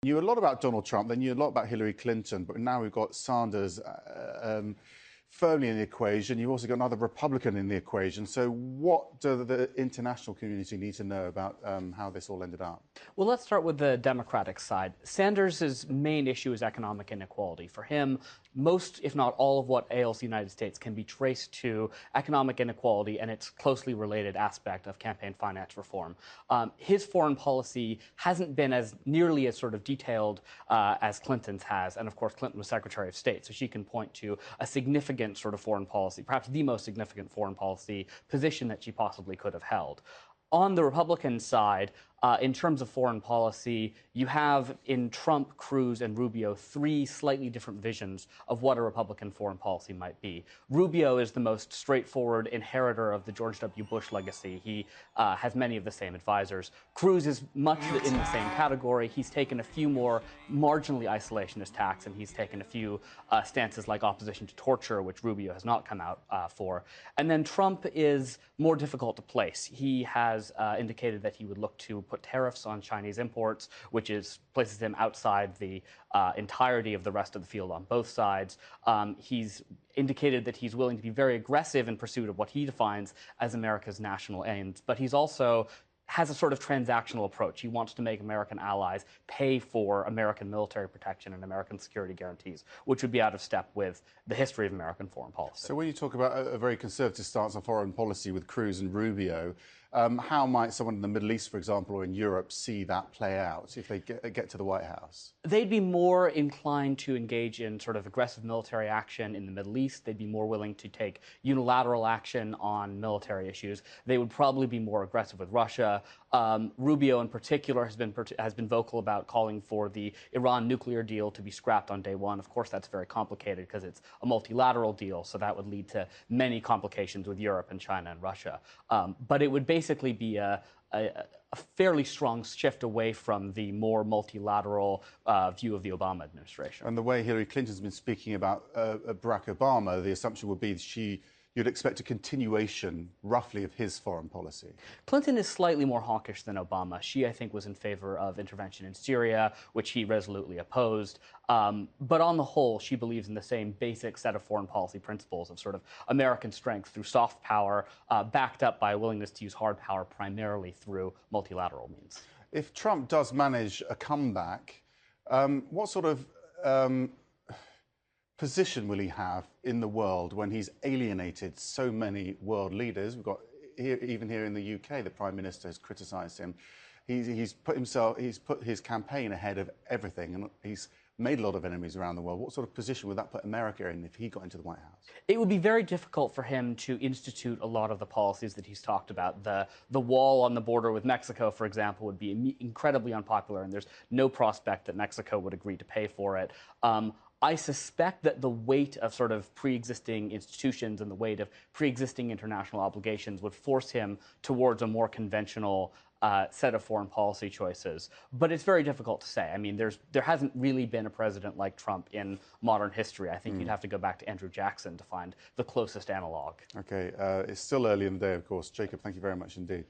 You knew a lot about Donald Trump, then you knew a lot about Hillary Clinton, but now we've got Sanders firmly in the equation. You've also got another Republican in the equation. So what do the international community need to know about how this all ended up? Well, let's start with the Democratic side. Sanders' main issue is economic inequality. For him, most, if not all, of what ails the United States can be traced to economic inequality and its closely related aspect of campaign finance reform. His foreign policy hasn't been as nearly as sort of detailed as Clinton's has, and of course Clinton was Secretary of State, so she can point to a significant sort of foreign policy, perhaps the most significant foreign policy position that she possibly could have held. On the Republican side, in terms of foreign policy, you have in Trump, Cruz, and Rubio three slightly different visions of what a Republican foreign policy might be. Rubio is the most straightforward inheritor of the George W. Bush legacy. He has many of the same advisors. Cruz is much in the same category. He's taken a few more marginally isolationist tacks, and he's taken a few stances like opposition to torture, which Rubio has not come out for. And then Trump is more difficult to place. He has indicated that he would look to put tariffs on Chinese imports, which places him outside the entirety of the rest of the field on both sides. He's indicated that he's willing to be very aggressive in pursuit of what he defines as America's national aims, but he's also has a sort of transactional approach. He wants to make American allies pay for American military protection and American security guarantees, which would be out of step with the history of American foreign policy. So when you talk about a very conservative stance on foreign policy with Cruz and Rubio, how might someone in the Middle East, for example, or in Europe see that play out if they get to the White House? They'd be more inclined to engage in sort of aggressive military action in the Middle East. They'd be more willing to take unilateral action on military issues. They would probably be more aggressive with Russia. Rubio, in particular, has been vocal about calling for the Iran nuclear deal to be scrapped on day one. Of course, that's very complicated because it's a multilateral deal, so that would lead to many complications with Europe and China and Russia. But it would basically be a fairly strong shift away from the more multilateral view of the Obama administration. And the way Hillary Clinton's been speaking about Barack Obama, the assumption would be you'd expect a continuation, roughly, of his foreign policy. Clinton is slightly more hawkish than Obama. She, I think, was in favor of intervention in Syria, which he resolutely opposed. But on the whole, she believes in the same basic set of foreign policy principles of sort of American strength through soft power, backed up by a willingness to use hard power primarily through multilateral means. If Trump does manage a comeback, what sort of position will he have in the world when he's alienated so many world leaders? We've got even here in the UK, the Prime Minister has criticised him. He's put his campaign ahead of everything, and he's made a lot of enemies around the world. What sort of position would that put America in if he got into the White House? It would be very difficult for him to institute a lot of the policies that he's talked about. The wall on the border with Mexico, for example, would be incredibly unpopular, and there's no prospect that Mexico would agree to pay for it. I suspect that the weight of sort of pre-existing institutions and the weight of pre-existing international obligations would force him towards a more conventional set of foreign policy choices. But it's very difficult to say. I mean, there hasn't really been a president like Trump in modern history. I think you'd have to go back to Andrew Jackson to find the closest analog. Okay, it's still early in the day, of course. Jacob, thank you very much indeed.